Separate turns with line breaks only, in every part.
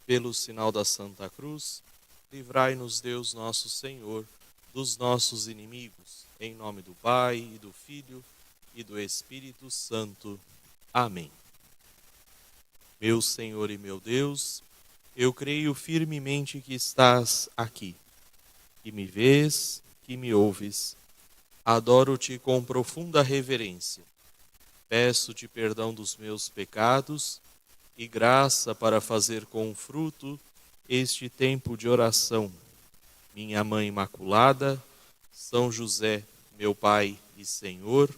Pelo sinal da Santa Cruz, livrai-nos Deus nosso Senhor dos nossos inimigos. Em nome do Pai, e do Filho, e do Espírito Santo. Amém. Meu Senhor e meu Deus, eu creio firmemente que estás aqui, que me vês, que me ouves. Adoro-te com profunda reverência. Peço-te perdão dos meus pecados e graça para fazer com fruto este tempo de oração. Minha Mãe Imaculada, São José, meu Pai e Senhor,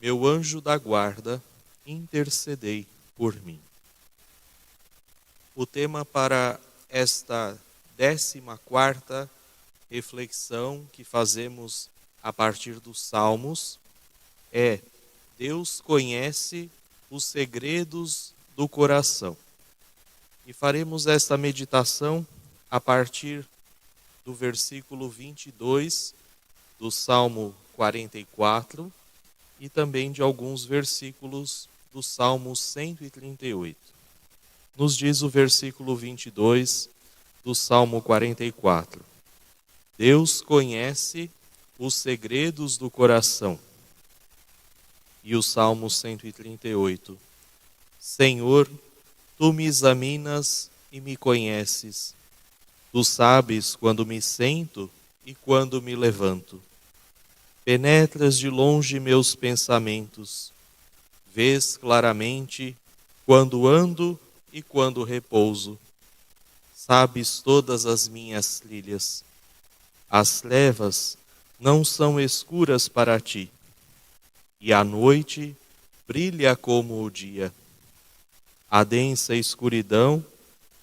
meu anjo da guarda, intercedei por mim. O tema para esta 14ª reflexão que fazemos a partir dos Salmos é: Deus conhece os segredos do coração. E faremos esta meditação a partir do versículo 22 do Salmo 44 e também de alguns versículos do Salmo 138. Nos diz o versículo 22 do Salmo 44. Deus conhece os segredos do coração. E o Salmo 138. Senhor, tu me examinas e me conheces. Tu sabes quando me sento e quando me levanto. Penetras de longe meus pensamentos. Vês claramente quando ando e quando repouso. Sabes todas as minhas trilhas. As trevas não são escuras para ti, e a noite brilha como o dia. A densa escuridão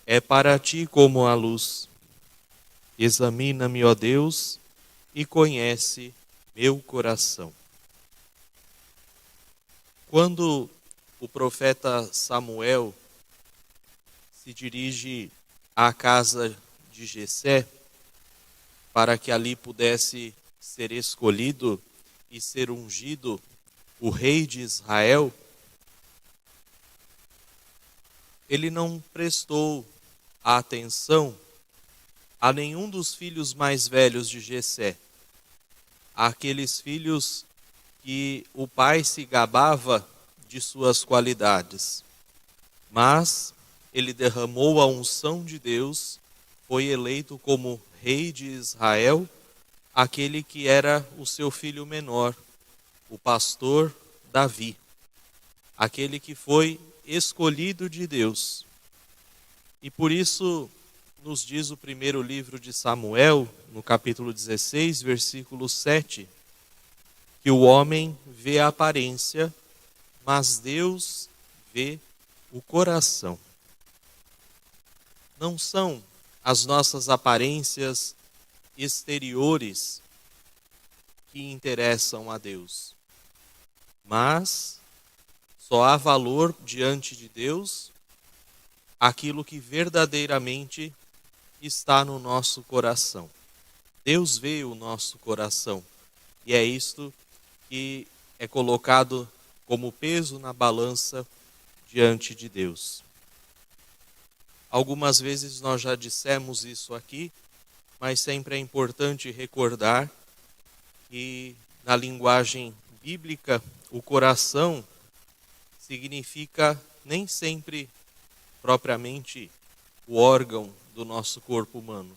é para ti como a luz. Examina-me, ó Deus, e conhece meu coração. Quando o profeta Samuel se dirige à casa de Jessé, para que ali pudesse ser escolhido e ser ungido o rei de Israel, ele não prestou atenção a nenhum dos filhos mais velhos de Jessé, aqueles filhos que o pai se gabava de suas qualidades. Mas ele derramou a unção de Deus, foi eleito como rei de Israel, aquele que era o seu filho menor, o pastor Davi, aquele que foi escolhido de Deus. E por isso nos diz o primeiro livro de Samuel, no capítulo 16, versículo 7, que o homem vê a aparência, mas Deus vê o coração. Não são as nossas aparências exteriores que interessam a Deus, mas só há valor diante de Deus aquilo que verdadeiramente está no nosso coração. Deus vê o nosso coração e é isto que é colocado como peso na balança diante de Deus. Algumas vezes nós já dissemos isso aqui, mas sempre é importante recordar que na linguagem bíblica o coração significa nem sempre propriamente o órgão do nosso corpo humano,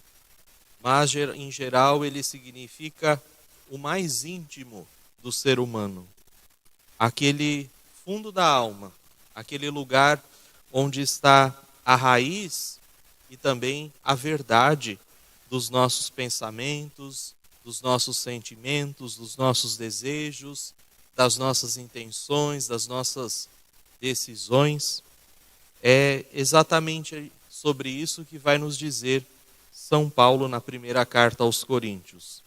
mas em geral ele significa o mais íntimo do ser humano, aquele fundo da alma, aquele lugar onde está a raiz e também a verdade dos nossos pensamentos, dos nossos sentimentos, dos nossos desejos, das nossas intenções, das nossas decisões. É exatamente sobre isso que vai nos dizer São Paulo na primeira carta aos Coríntios,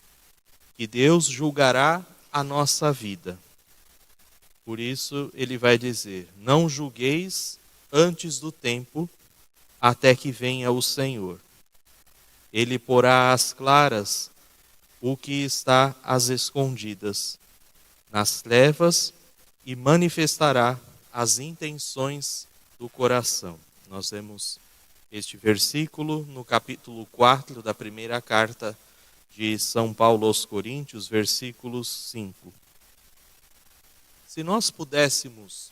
que Deus julgará a nossa vida. Por isso ele vai dizer: não julgueis antes do tempo, até que venha o Senhor. Ele porá às claras o que está às escondidas, nas trevas, e manifestará as intenções do coração. Nós vemos este versículo no capítulo 4 da primeira carta de São Paulo aos Coríntios, versículos 5. Se nós pudéssemos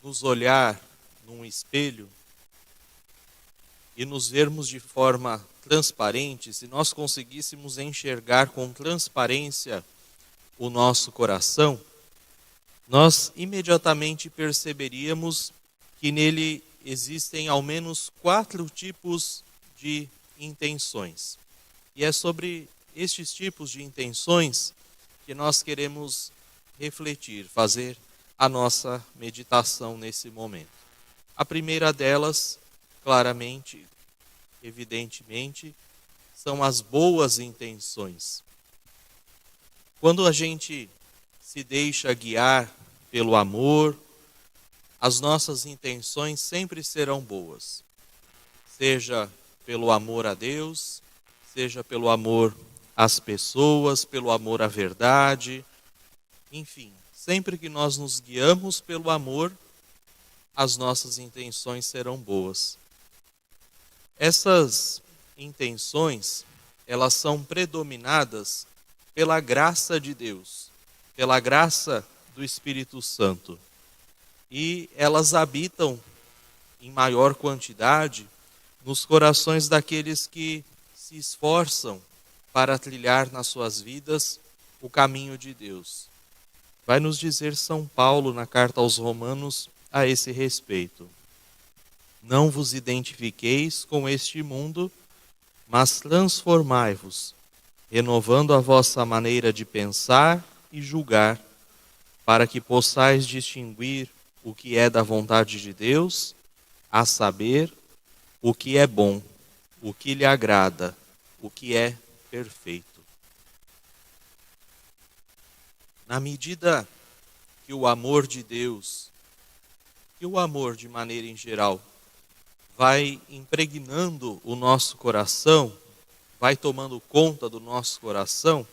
nos olhar num espelho e nos vermos de forma transparente, se nós conseguíssemos enxergar com transparência o nosso coração, nós imediatamente perceberíamos que nele existem ao menos 4 tipos de intenções. E é sobre estes tipos de intenções que nós queremos refletir, fazer a nossa meditação nesse momento. A primeira delas, claramente, evidentemente, são as boas intenções. Quando a gente se deixa guiar pelo amor, as nossas intenções sempre serão boas. Seja pelo amor a Deus, seja pelo amor às pessoas, pelo amor à verdade, enfim, sempre que nós nos guiamos pelo amor, as nossas intenções serão boas. Essas intenções, elas são predominadas pela graça de Deus, pela graça do Espírito Santo. E elas habitam em maior quantidade nos corações daqueles que se esforçam para trilhar nas suas vidas o caminho de Deus. Vai nos dizer São Paulo na carta aos Romanos a esse respeito. Não vos identifiqueis com este mundo, mas transformai-vos, renovando a vossa maneira de pensar e julgar, para que possais distinguir o que é da vontade de Deus, a saber, o que é bom, o que lhe agrada, o que é perfeito. Na medida que o amor de Deus, que o amor de maneira em geral, vai impregnando o nosso coração, vai tomando conta do nosso coração,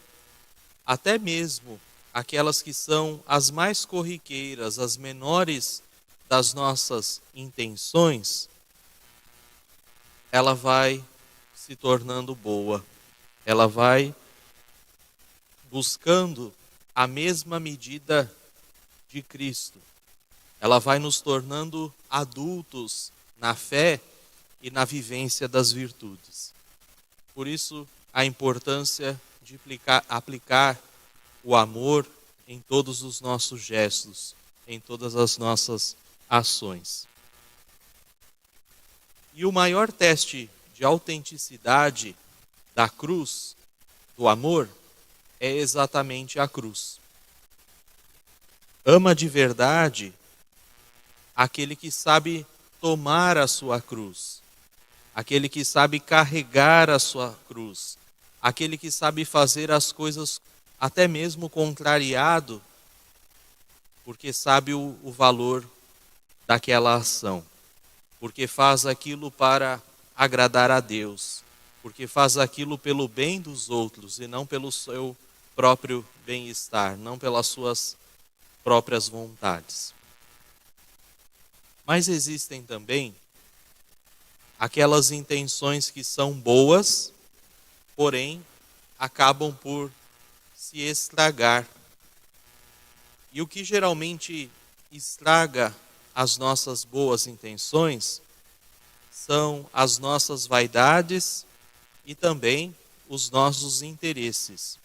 até mesmo aquelas que são as mais corriqueiras, as menores das nossas intenções, ela vai se tornando boa, ela vai buscando a mesma medida de Cristo. Ela vai nos tornando adultos na fé e na vivência das virtudes. Por isso, a importância de aplicar o amor em todos os nossos gestos, em todas as nossas ações. E o maior teste de autenticidade da cruz, do amor, é exatamente a cruz. Ama de verdade aquele que sabe tomar a sua cruz, aquele que sabe carregar a sua cruz, aquele que sabe fazer as coisas até mesmo contrariado, porque sabe o valor daquela ação, porque faz aquilo para agradar a Deus, porque faz aquilo pelo bem dos outros e não pelo seu próprio bem-estar, não pelas suas próprias vontades. Mas existem também aquelas intenções que são boas, porém acabam por se estragar. E o que geralmente estraga as nossas boas intenções são as nossas vaidades e também os nossos interesses.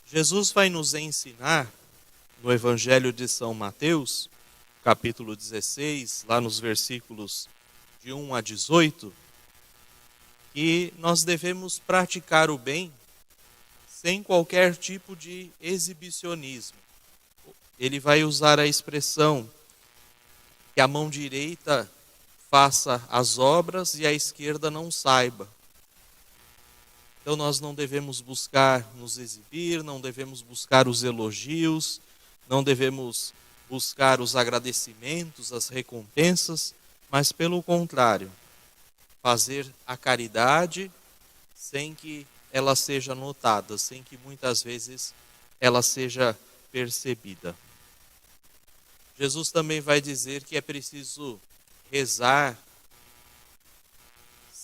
Jesus vai nos ensinar no Evangelho de São Mateus, capítulo 16, lá nos versículos de 1 a 18, que nós devemos praticar o bem sem qualquer tipo de exibicionismo. Ele vai usar a expressão que a mão direita faça as obras e a esquerda não saiba. Então nós não devemos buscar nos exibir, não devemos buscar os elogios, não devemos buscar os agradecimentos, as recompensas, mas pelo contrário, fazer a caridade sem que ela seja notada, sem que muitas vezes ela seja percebida. Jesus também vai dizer que é preciso rezar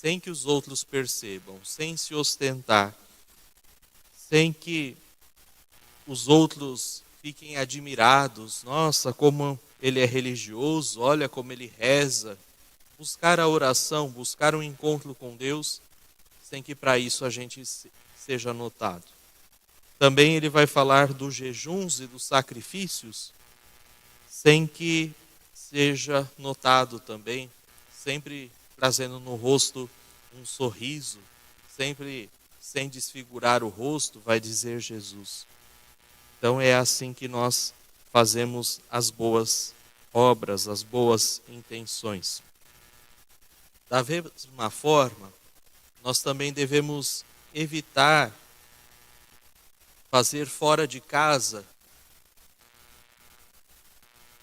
sem que os outros percebam, sem se ostentar, sem que os outros fiquem admirados. Nossa, como ele é religioso, olha como ele reza. Buscar a oração, buscar um encontro com Deus, sem que para isso a gente seja notado. Também ele vai falar dos jejuns e dos sacrifícios, sem que seja notado também, sempre trazendo no rosto um sorriso, sempre sem desfigurar o rosto, vai dizer Jesus. Então é assim que nós fazemos as boas obras, as boas intenções. Da mesma forma, nós também devemos evitar fazer fora de casa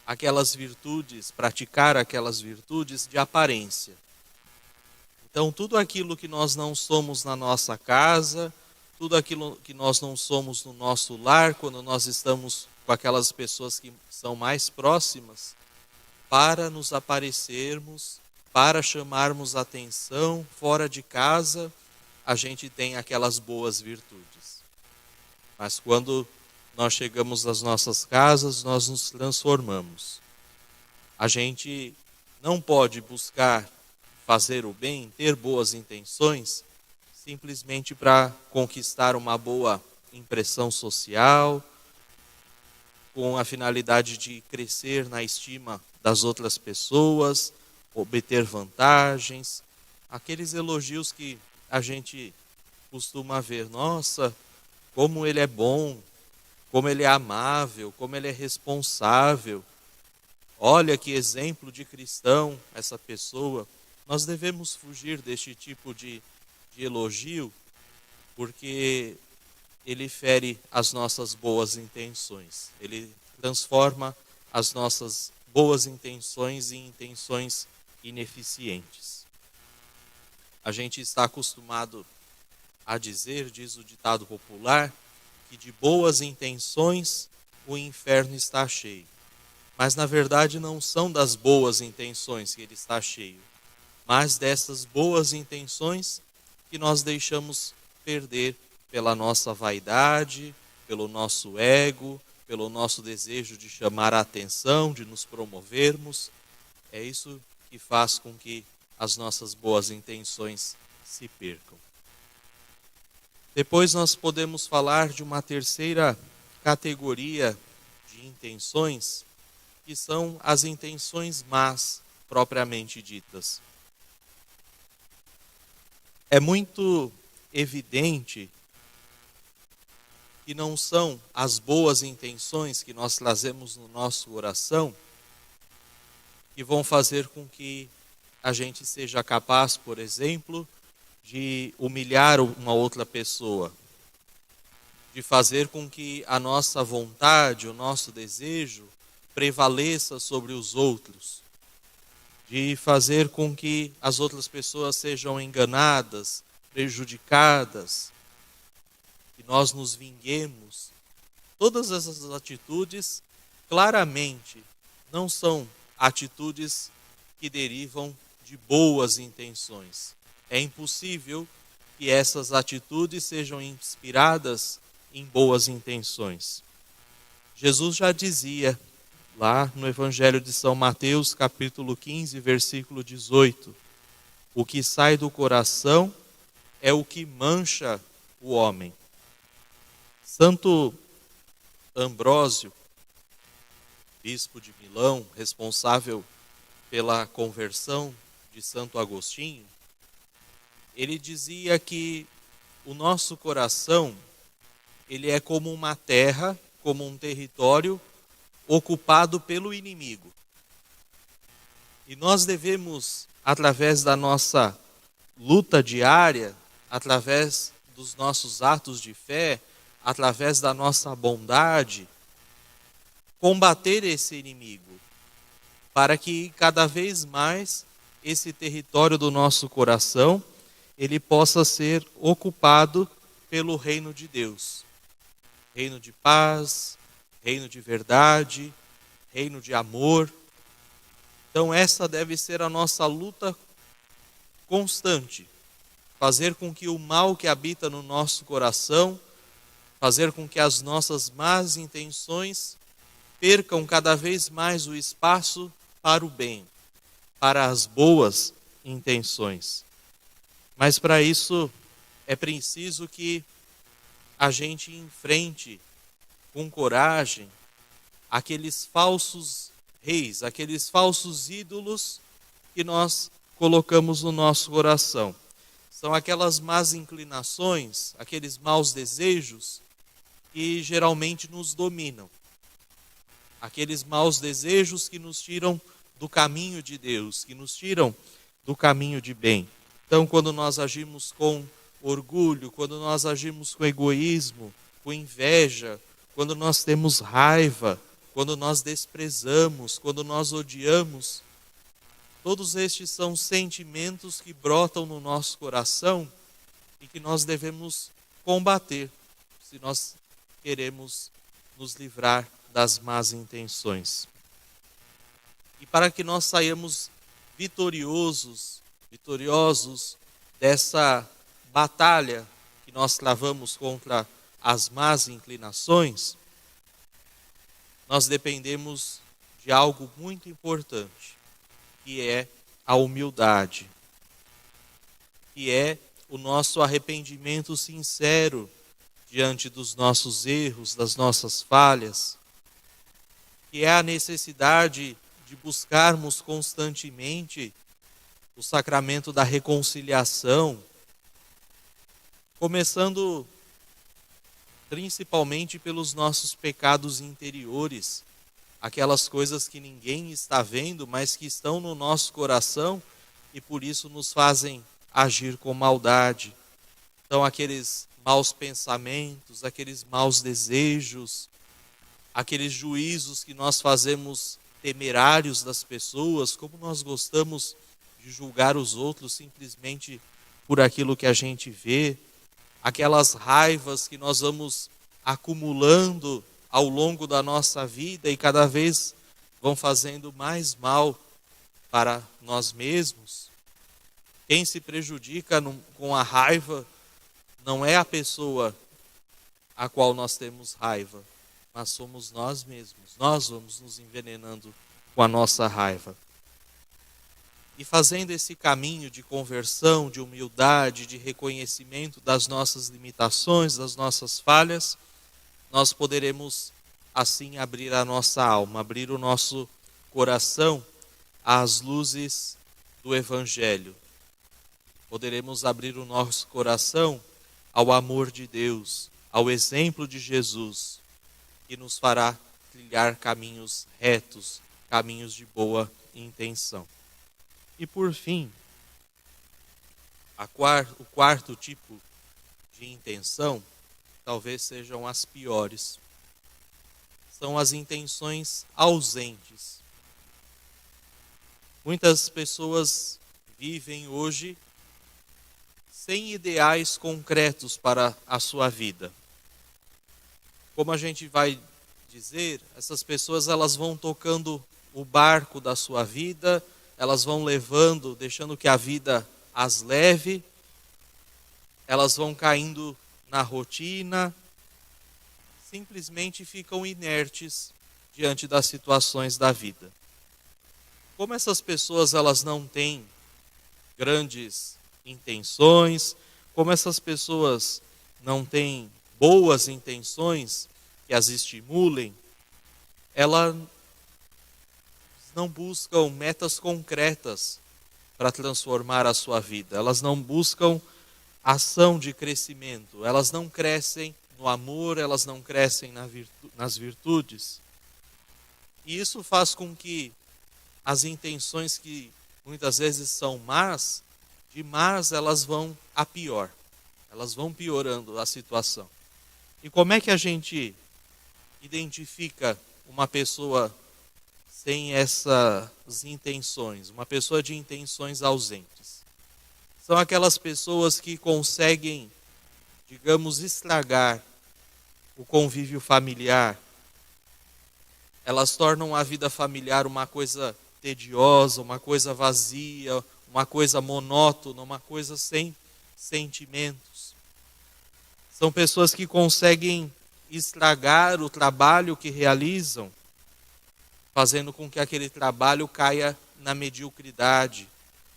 aquelas virtudes, praticar aquelas virtudes de aparência. Então, tudo aquilo que nós não somos na nossa casa, tudo aquilo que nós não somos no nosso lar, quando nós estamos com aquelas pessoas que são mais próximas, para nos aparecermos, para chamarmos atenção, fora de casa, a gente tem aquelas boas virtudes. Mas quando nós chegamos às nossas casas, nós nos transformamos. A gente não pode buscar fazer o bem, ter boas intenções, simplesmente para conquistar uma boa impressão social, com a finalidade de crescer na estima das outras pessoas, obter vantagens, aqueles elogios que a gente costuma ver. Nossa, como ele é bom, como ele é amável, como ele é responsável. Olha que exemplo de cristão essa pessoa. Nós devemos fugir deste tipo de elogio, porque ele fere as nossas boas intenções. Ele transforma as nossas boas intenções em intenções ineficientes. A gente está acostumado a dizer, diz o ditado popular, que de boas intenções o inferno está cheio. Mas na verdade não são das boas intenções que ele está cheio, mas dessas boas intenções que nós deixamos perder pela nossa vaidade, pelo nosso ego, pelo nosso desejo de chamar a atenção, de nos promovermos. É isso que faz com que as nossas boas intenções se percam. Depois nós podemos falar de uma terceira categoria de intenções, que são as intenções más, propriamente ditas. É muito evidente que não são as boas intenções que nós trazemos no nosso oração que vão fazer com que a gente seja capaz, por exemplo, de humilhar uma outra pessoa, de fazer com que a nossa vontade, o nosso desejo prevaleça sobre os outros, de fazer com que as outras pessoas sejam enganadas, prejudicadas, que nós nos vinguemos. Todas essas atitudes, claramente, não são atitudes que derivam de boas intenções. É impossível que essas atitudes sejam inspiradas em boas intenções. Jesus já dizia lá no Evangelho de São Mateus, capítulo 15, versículo 18, o que sai do coração é o que mancha o homem. Santo Ambrósio, bispo de Milão, responsável pela conversão de Santo Agostinho, ele dizia que o nosso coração, ele é como uma terra, como um território ocupado pelo inimigo. E nós devemos, através da nossa luta diária, através dos nossos atos de fé, através da nossa bondade, combater esse inimigo, para que cada vez mais esse território do nosso coração ele possa ser ocupado pelo reino de Deus. Reino de paz, reino de verdade, reino de amor. Então essa deve ser a nossa luta constante, fazer com que o mal que habita no nosso coração, fazer com que as nossas más intenções percam cada vez mais o espaço para o bem, para as boas intenções. Mas para isso é preciso que a gente enfrente com coragem aqueles falsos reis, aqueles falsos ídolos que nós colocamos no nosso coração. São aquelas más inclinações, aqueles maus desejos que geralmente nos dominam. Aqueles maus desejos que nos tiram do caminho de Deus, que nos tiram do caminho de bem. Então, quando nós agimos com orgulho, quando nós agimos com egoísmo, com inveja, quando nós temos raiva, quando nós desprezamos, quando nós odiamos, todos estes são sentimentos que brotam no nosso coração e que nós devemos combater, se nós queremos nos livrar das más intenções. E para que nós saiamos vitoriosos dessa batalha que nós travamos contra as más inclinações, nós dependemos de algo muito importante, que é a humildade, que é o nosso arrependimento sincero diante dos nossos erros, das nossas falhas, que é a necessidade de buscarmos constantemente o sacramento da reconciliação, começando principalmente pelos nossos pecados interiores, aquelas coisas que ninguém está vendo, mas que estão no nosso coração e por isso nos fazem agir com maldade. Então, aqueles maus pensamentos, aqueles maus desejos, aqueles juízos que nós fazemos temerários das pessoas, como nós gostamos de julgar os outros simplesmente por aquilo que a gente vê, aquelas raivas que nós vamos acumulando ao longo da nossa vida e cada vez vão fazendo mais mal para nós mesmos. Quem se prejudica com a raiva não é a pessoa a qual nós temos raiva, mas somos nós mesmos. Nós vamos nos envenenando com a nossa raiva. E fazendo esse caminho de conversão, de humildade, de reconhecimento das nossas limitações, das nossas falhas, nós poderemos assim abrir a nossa alma, abrir o nosso coração às luzes do Evangelho. Poderemos abrir o nosso coração ao amor de Deus, ao exemplo de Jesus, que nos fará trilhar caminhos retos, caminhos de boa intenção. E por fim, o quarto tipo de intenção, talvez sejam as piores. São as intenções ausentes. Muitas pessoas vivem hoje sem ideais concretos para a sua vida. Como a gente vai dizer, essas pessoas elas vão tocando o barco da sua vida, elas vão levando, deixando que a vida as leve, elas vão caindo na rotina, simplesmente ficam inertes diante das situações da vida. Como essas pessoas elas não têm grandes intenções, como essas pessoas não têm boas intenções que as estimulem, elas não buscam metas concretas para transformar a sua vida. Elas não buscam ação de crescimento. Elas não crescem no amor, elas não crescem nas virtudes. E isso faz com que as intenções que muitas vezes são más, de más elas vão a pior. Elas vão piorando a situação. E como é que a gente identifica uma pessoa sem essas intenções, uma pessoa de intenções ausentes? São aquelas pessoas que conseguem, digamos, estragar o convívio familiar. Elas tornam a vida familiar uma coisa tediosa, uma coisa vazia, uma coisa monótona, uma coisa sem sentimentos. São pessoas que conseguem estragar o trabalho que realizam, fazendo com que aquele trabalho caia na mediocridade.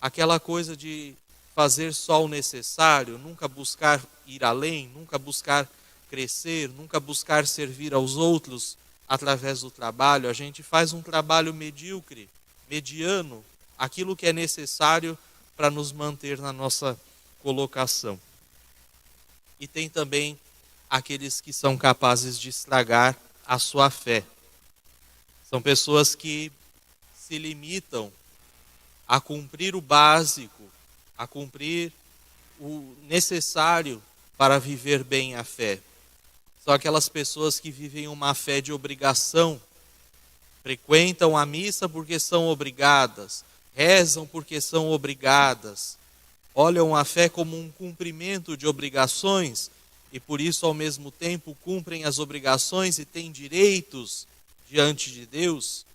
Aquela coisa de fazer só o necessário, nunca buscar ir além, nunca buscar crescer, nunca buscar servir aos outros através do trabalho. A gente faz um trabalho medíocre, mediano, aquilo que é necessário para nos manter na nossa colocação. E tem também aqueles que são capazes de estragar a sua fé. São pessoas que se limitam a cumprir o básico, a cumprir o necessário para viver bem a fé. São aquelas pessoas que vivem uma fé de obrigação, frequentam a missa porque são obrigadas, rezam porque são obrigadas, olham a fé como um cumprimento de obrigações e por isso ao mesmo tempo cumprem as obrigações e têm direitos diante de Deus.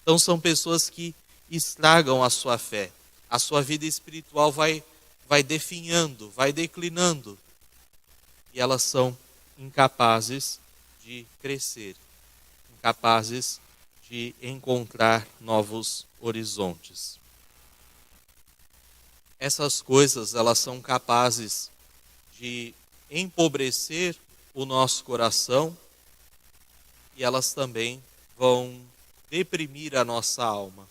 Então são pessoas que estragam a sua fé. A sua vida espiritual vai definhando, vai declinando. E elas são incapazes de crescer, incapazes de encontrar novos horizontes. Essas coisas, elas são capazes de empobrecer o nosso coração e elas também vão deprimir a nossa alma.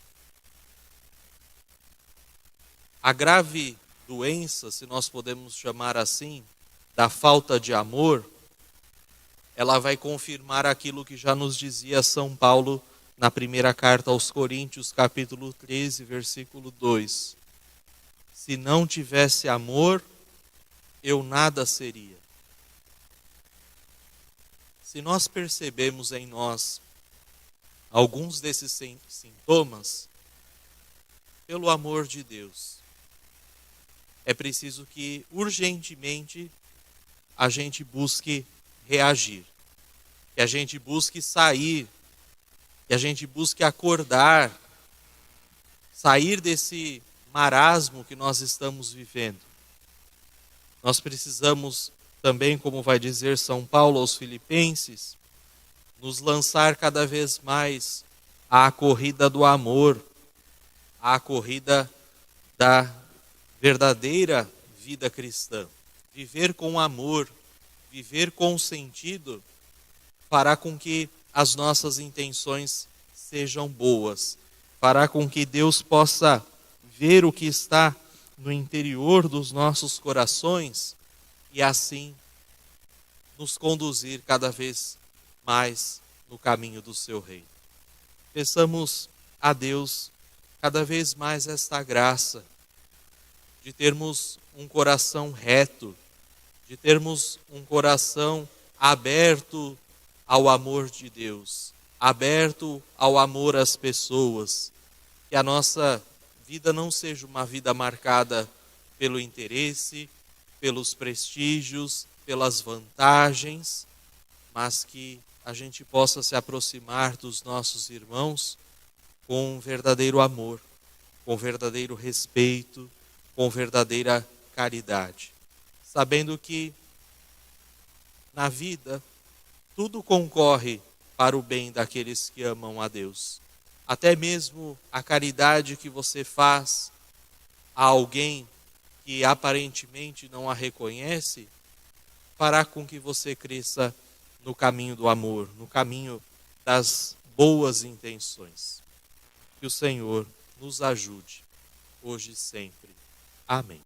A grave doença, se nós podemos chamar assim, da falta de amor, ela vai confirmar aquilo que já nos dizia São Paulo na primeira carta aos Coríntios, capítulo 13, versículo 2. Se não tivesse amor, eu nada seria. Se nós percebemos em nós alguns desses sintomas, pelo amor de Deus, é preciso que urgentemente a gente busque reagir, que a gente busque sair, que a gente busque acordar, sair desse marasmo que nós estamos vivendo. Nós precisamos também, como vai dizer São Paulo aos Filipenses, nos lançar cada vez mais à corrida do amor, à corrida da verdadeira vida cristã. Viver com amor, viver com sentido, fará com que as nossas intenções sejam boas, fará com que Deus possa ver o que está no interior dos nossos corações e assim nos conduzir cada vez mais no caminho do seu reino. Peçamos a Deus cada vez mais esta graça de termos um coração reto, de termos um coração aberto ao amor de Deus, aberto ao amor às pessoas, que a nossa vida não seja uma vida marcada pelo interesse, pelos prestígios, pelas vantagens, mas que a gente possa se aproximar dos nossos irmãos com verdadeiro amor, com verdadeiro respeito, com verdadeira caridade, sabendo que na vida tudo concorre para o bem daqueles que amam a Deus. Até mesmo a caridade que você faz a alguém que aparentemente não a reconhece, fará com que você cresça no caminho do amor, no caminho das boas intenções. Que o Senhor nos ajude, hoje e sempre. Amém.